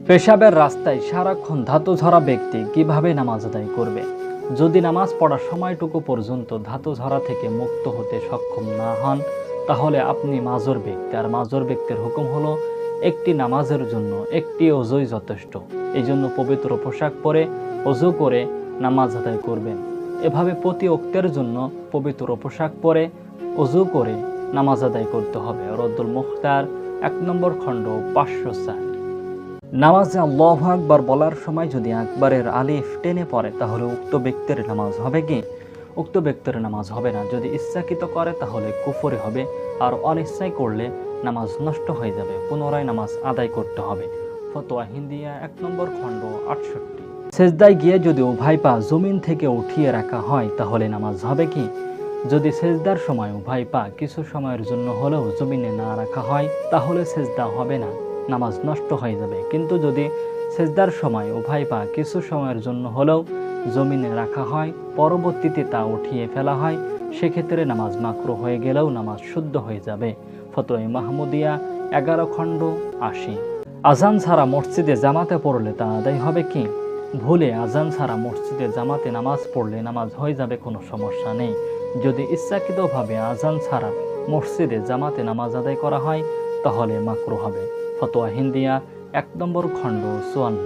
পেশাবের রাস্তায় সারাক্ষণ ধাতু ঝরা ব্যক্তি কিভাবে নামাজ আদায় করবে? যদি নামাজ পড়ার সময়টুকু পর্যন্ত ধাতু ঝরা থেকে মুক্ত হতে সক্ষম না হন, তাহলে আপনি মাজুর ব্যক্তি। আর মাজুর ব্যক্তির হুকুম হলো একটি নামাজের জন্য একটি অজুই যথেষ্ট। এই জন্য পবিত্র পোশাক পরে অজু করে নামাজ আদায় করবেন। এভাবে প্রতি ওক্তের জন্য পবিত্র পোশাক পরে অজু করে নামাজ আদায় করতে হবে। রদ্দুল মুখতার 1 নম্বর খণ্ড 504। নামাজে আল্লাহু আকবার বলার সময় যদি আকবরের আলিফ টেনে পড়ে তাহলে উক্ত ব্যক্তির নামাজ হবে কি? উক্ত ব্যক্তির নামাজ হবে না। যদি ইচ্ছাকৃত করে তাহলে কুফরি হবে, আর অনিচ্ছায় করলে নামাজ নষ্ট হয়ে যাবে। পুনরায় নামাজ আদায় করতে হবে। ফতোয়া হিন্দিয়া 1 নম্বর খণ্ড 68। সেজদায় গিয়ে যদি উভয় পা জমিন থেকে উঠিয়ে রাখা হয় তাহলে নামাজ হবে কি? যদি সেজদার সময় উভয় পা কিছু সময়ের জন্য হলেও জমিনে না রাখা হয় তাহলে সেজদা হবে না, নামাজ নষ্ট হয়ে যাবে। কিন্তু যদি সেজদার সময় উভয় পা কিছু সময়ের জন্য হলেও জমিনে রাখা হয়, পরবর্তীতে তা উঠিয়ে ফেলা হয়, সেক্ষেত্রে নামাজ মাকরুহ হয়ে গেলেও নামাজ শুদ্ধ হয়ে যাবে। ফতোয়া মাহমুদিয়া 11 খণ্ড 80। আজান ছাড়া মসজিদে জামাতে পড়লে তা আদায় হবে কি? ভুলে আজান ছাড়া মসজিদে জামাতে নামাজ পড়লে নামাজ হয়ে যাবে, কোনো সমস্যা নেই। যদি ইচ্ছাকৃতভাবে আজান ছাড়া মসজিদে জামাতে নামাজ আদায় করা হয় তাহলে মাকরুহ হবে। ফতোয়া হিন্দিয়া 1 নম্বর খণ্ড 54।